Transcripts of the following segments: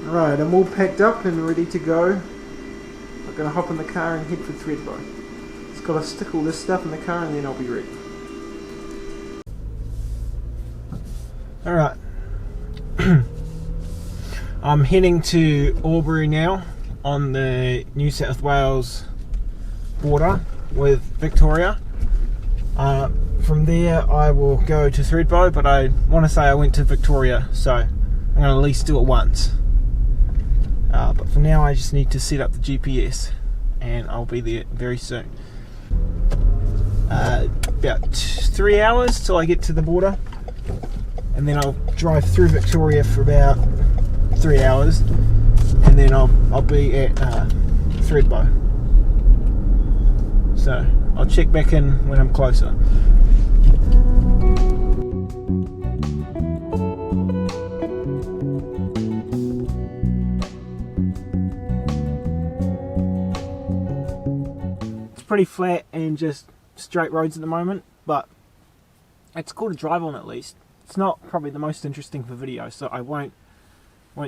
Right, I'm all packed up and ready to go. I'm gonna hop in the car and head for Thredbo. Just gotta stick all this stuff in the car and then I'll be ready. Alright. I'm heading to Albury now on the New South Wales border with Victoria. From there I will go to Thredbo, but I want to say I went to Victoria, so I'm going to at least do it once. But for now I just need to set up the GPS and I'll be there very soon. About 3 hours till I get to the border, and then I'll drive through Victoria for about 3 hours, and then I'll be at Thredbo. So I'll check back in when I'm closer. It's pretty flat and just straight roads at the moment, but it's cool to drive on at least. It's not probably the most interesting for video, so I won't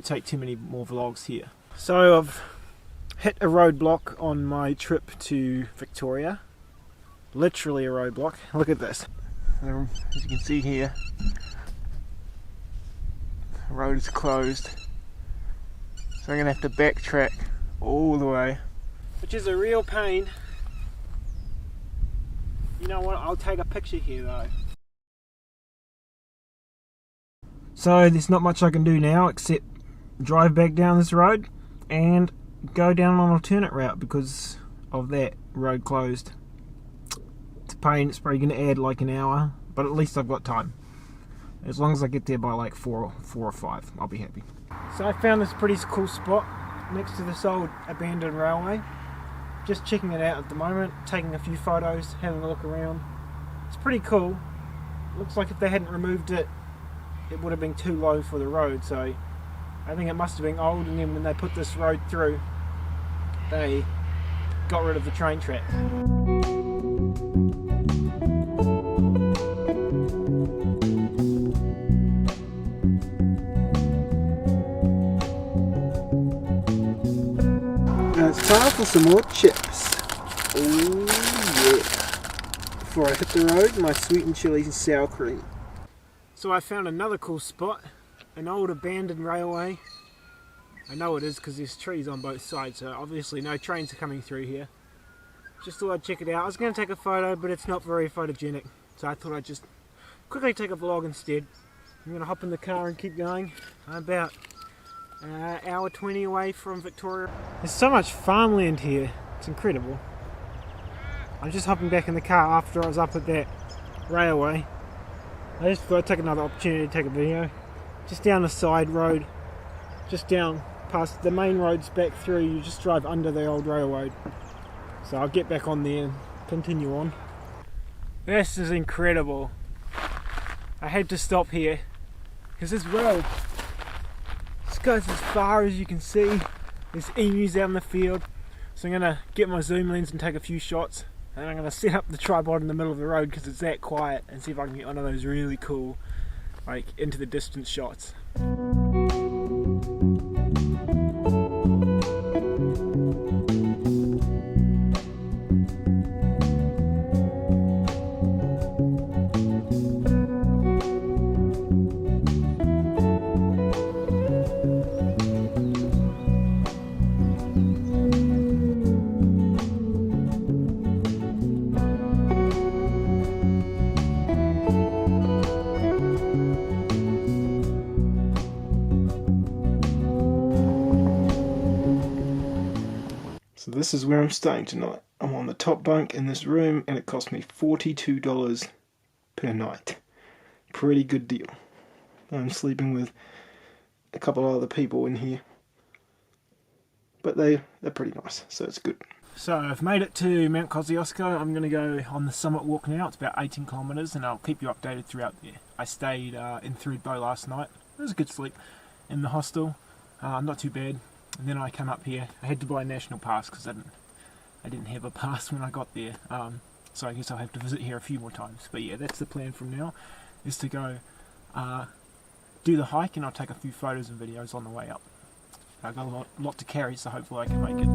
take too many more vlogs here. So I've hit a roadblock on my trip to Victoria. Literally a roadblock. Look at this. As you can see here, the road is closed. So I'm going to have to backtrack all the way, which is a real pain. You know what, I'll take a picture here though. So there's not much I can do now except drive back down this road and go down an alternate route because of that road closed. It's a pain. It's probably going to add like an hour, but at least I've got time. As long as I get there by like 4 or 5, I'll be happy. So I found this pretty cool spot next to this old abandoned railway. Just checking it out at the moment, taking a few photos, having a look around. It's pretty cool. Looks like if they hadn't removed it, it would have been too low for the road, so I think it must have been old, and then when they put this road through, they got rid of the train tracks. Now it's time for some more chips. Oh yeah. Before I hit the road, my sweet and chili sour cream. So I found another cool spot, an old abandoned railway. I know it is because there's trees on both sides, so obviously no trains are coming through here. Just thought I'd check it out. I was going to take a photo, but it's not very photogenic, so I thought I'd just quickly take a vlog instead. I'm going to hop in the car and keep going. I'm about an hour 20 away from Victoria. There's so much farmland here, it's incredible. I'm just hopping back in the car after I was up at that railway. I just thought I'd take another opportunity to take a video. Just down the side road, just down past the main roads back through, you just drive under the old railroad. So I'll get back on there and continue on. This is incredible. I had to stop here because this road just goes as far as you can see. There's emus out in the field, so I'm going to get my zoom lens and take a few shots. And I'm going to set up the tripod in the middle of the road because it's that quiet, and see if I can get one of those really cool, like, into the distance shots. So this is where I'm staying tonight. I'm on the top bunk in this room and it cost me $42 per night. Pretty good deal. I'm sleeping with a couple of other people in here, but they're pretty nice, so it's good. So I've made it to Mount Kosciuszko. I'm going to go on the summit walk now. It's about 18 kilometres and I'll keep you updated throughout there. I stayed in Thredbo last night. It was a good sleep in the hostel. Not too bad. And then I come up here. I had to buy a national pass because I didn't have a pass when I got there. So I guess I'll have to visit here a few more times. But yeah, that's the plan from now, is to go do the hike, and I'll take a few photos and videos on the way up. I've got a lot to carry, so hopefully I can make it.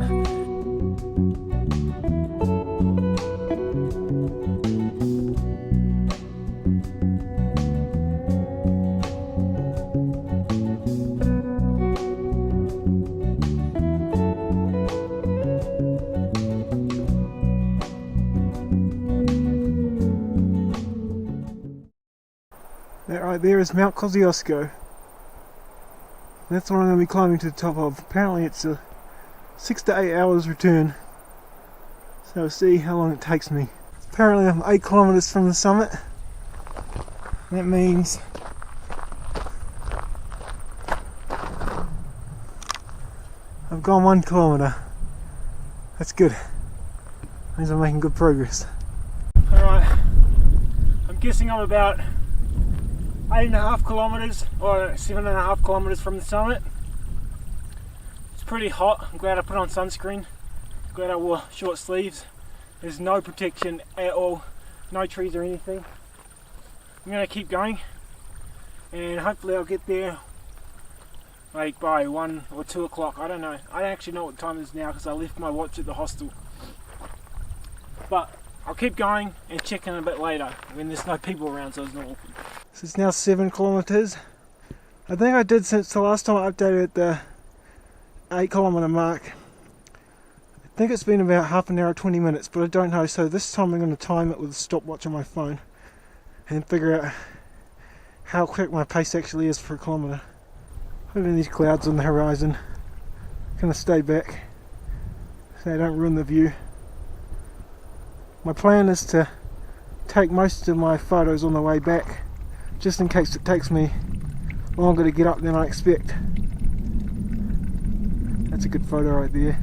That right there is Mount Kosciuszko. That's what I'm going to be climbing to the top of. Apparently it's a 6 to 8 hours return. So we'll see how long it takes me. Apparently I'm 8 kilometers from the summit. That means I've gone 1 kilometer. That's good. Means I'm making good progress. Alright, I'm guessing I'm about 8.5 kilometers or 7.5 kilometers from the summit. It's pretty hot. I'm glad I put on sunscreen. Glad I wore short sleeves. There's no protection at all, no trees or anything. I'm gonna keep going and hopefully I'll get there like by 1 or 2 o'clock. I don't know. I don't actually know what time it is now because I left my watch at the hostel. But I'll keep going and check in a bit later when there's no people around, so it's not awkward. So it's now 7 kilometers. I think I did since the last time I updated at the 8 kilometer mark. I think it's been about half an hour, 20 minutes, but I don't know. So this time I'm going to time it with a stopwatch on my phone and figure out how quick my pace actually is for a kilometer. Hoping these clouds on the horizon kind of stay back so they don't ruin the view. My plan is to take most of my photos on the way back, just in case it takes me longer to get up than I expect. That's a good photo right there.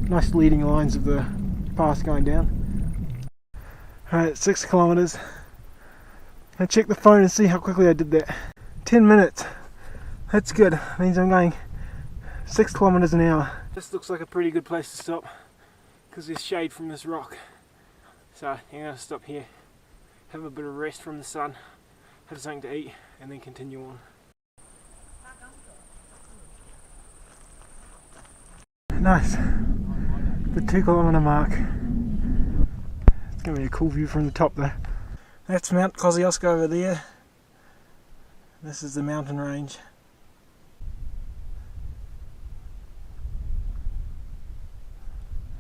Nice leading lines of the path going down. Alright, 6 kilometers. I check the phone and see how quickly I did that. 10 minutes. That's good. That means I'm going 6 kilometers an hour. This looks like a pretty good place to stop because there's shade from this rock. So I'm going to stop here, have a bit of rest from the sun, have something to eat, and then continue on. Nice. The 2 kilometer mark. It's going to be a cool view from the top there. That's Mount Kosciuszko over there. This is the mountain range.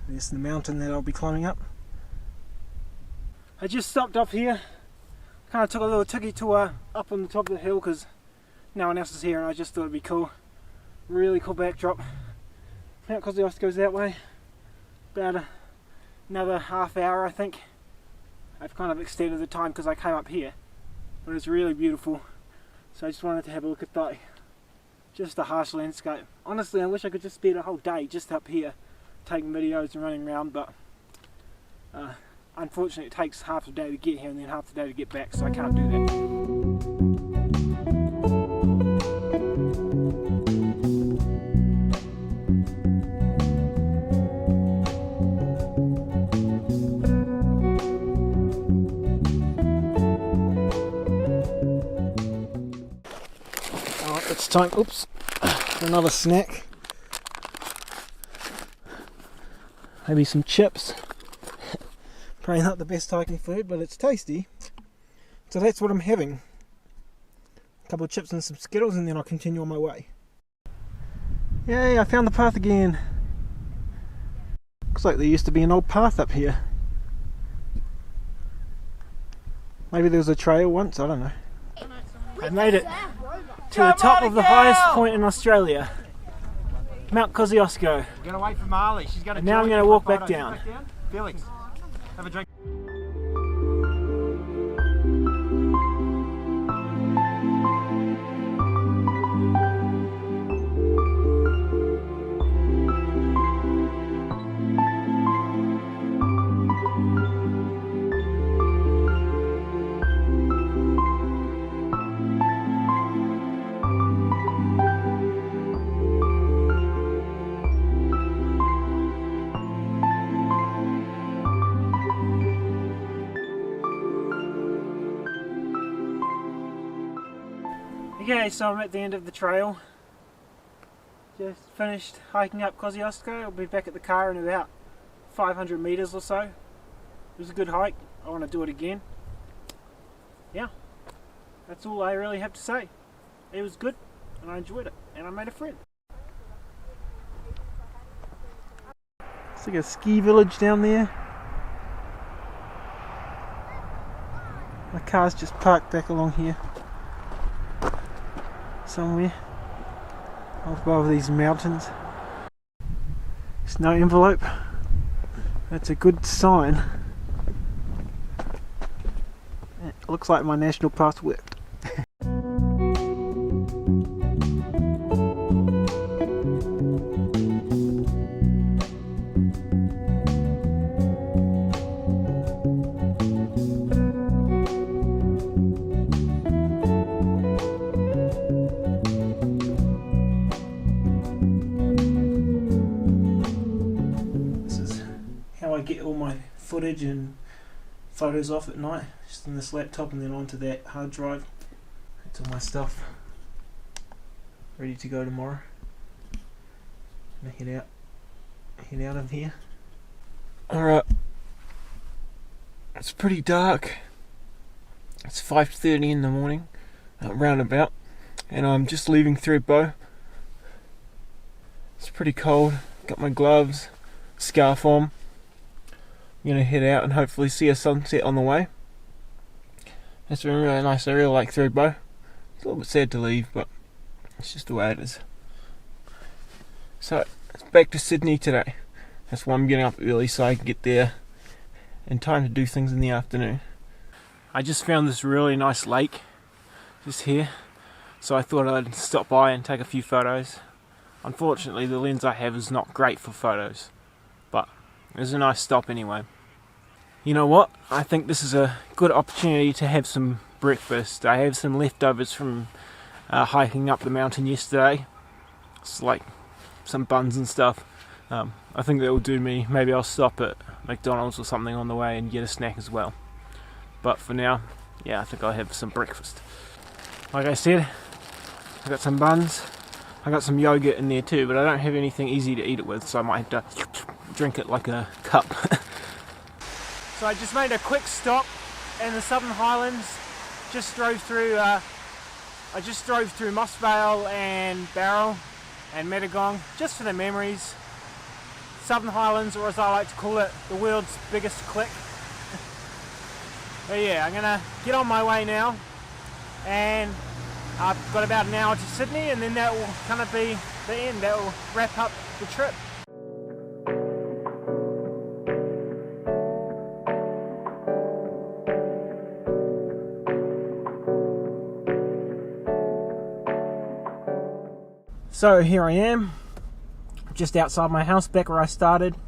This is the mountain that I'll be climbing up. I just stopped up here, kind of took a little tiki tour up on the top of the hill because no one else is here and I just thought it'd be cool. Really cool backdrop. Mount Kosciuszko goes that way, about another half hour I think. I've kind of extended the time because I came up here, but it's really beautiful, so I just wanted to have a look at that. Just a harsh landscape. Honestly, I wish I could just spend a whole day just up here taking videos and running around, but unfortunately it takes half a day to get here and then half the day to get back, so I can't do that. It's time, oops, for another snack. Maybe some chips. Probably not the best hiking food, but it's tasty. So that's what I'm having. A couple of chips and some Skittles, and then I'll continue on my way. Yay, I found the path again. Looks like there used to be an old path up here. Maybe there was a trail once, I don't know. I made it to the top of the highest point in Australia, Mount Kosciuszko. We're going to wait for Marley. She's going to. And now I'm going to walk back down. Felix, have a drink. Okay, so I'm at the end of the trail. Just finished hiking up Kosciuszko. I'll be back at the car in about 500 meters or so. It was a good hike. I want to do it again. Yeah, that's all I really have to say. It was good and I enjoyed it and I made a friend. It's like a ski village down there. My car's just parked back along here somewhere above these mountains. There's no envelope. That's a good sign. It looks like my national pass worked. I get all my footage and photos off at night, just on this laptop and then onto that hard drive. That's all my stuff ready to go tomorrow. I'm gonna head out of here. Alright, it's pretty dark. It's 5:30 in the morning, roundabout, and I'm just leaving Thredbo. It's pretty cold. Got my gloves, scarf on. I'm going to head out and hopefully see a sunset on the way. It's been really nice. I really like Thredbo. It's a little bit sad to leave, but it's just the way it is. So, it's back to Sydney today. That's why I'm getting up early, so I can get there in time to do things in the afternoon. I just found this really nice lake just here, so I thought I'd stop by and take a few photos. Unfortunately, the lens I have is not great for photos, but it was a nice stop anyway. You know what? I think this is a good opportunity to have some breakfast. I have some leftovers from hiking up the mountain yesterday. It's like some buns and stuff. I think that will do me. Maybe I'll stop at McDonald's or something on the way and get a snack as well. But for now, yeah, I think I'll have some breakfast. Like I said, I got some buns. I got some yogurt in there too, but I don't have anything easy to eat it with, so I might have to drink it like a cup. So I just made a quick stop in the Southern Highlands. Just drove through. I just drove through Moss Vale and Barrel and Metagong, just for the memories. Southern Highlands, or as I like to call it, the world's biggest click. But yeah, I'm gonna get on my way now, and I've got about an hour to Sydney, and then that will kind of be the end. That will wrap up the trip. So here I am, just outside my house, back where I started. It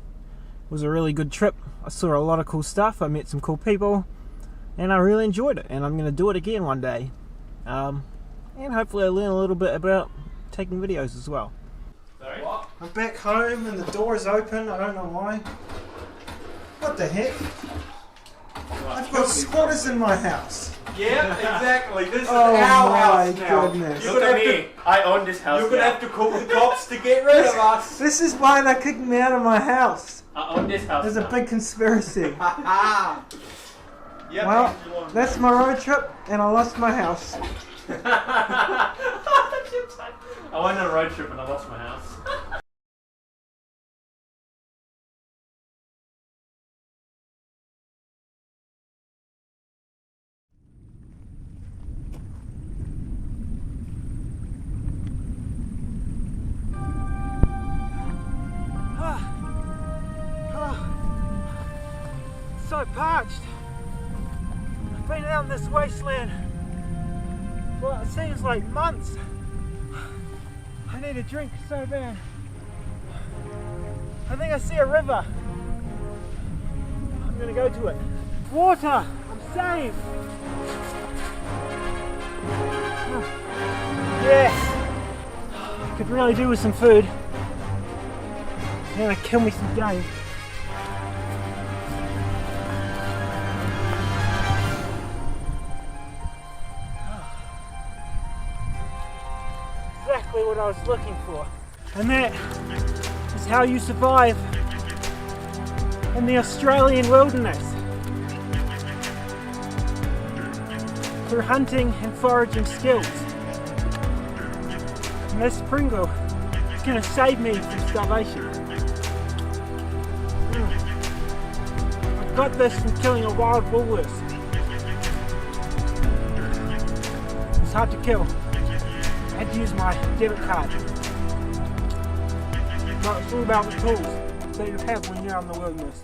was a really good trip. I saw a lot of cool stuff, I met some cool people, and I really enjoyed it, and I'm going to do it again one day. And hopefully I learn a little bit about taking videos as well. Sorry? What? I'm back home and the door is open, I don't know why. What the heck? I've got squatters in my house. Yeah, exactly. This is our house now. Goodness. You're gonna have to, I own this house. You're gonna have to call the cops to get rid of us. This is why they kicked me out of my house. I own this house. There's a big conspiracy. Yep, well, that's my road trip, and I lost my house. I went on a road trip and I lost my house. So parched. I've been out in this wasteland for it seems like months. I need a drink so bad. I think I see a river. I'm gonna go to it. Water! I'm saved! Yes! Could really do with some food. I'm gonna kill me some game. Exactly what I was looking for. And that is how you survive in the Australian wilderness. Through hunting and foraging skills. And this Pringle is going to save me from starvation. I got this from killing a wild walrus. It's hard to kill. I had to use my debit card. But it's all about the tools that you have when you're out in the wilderness.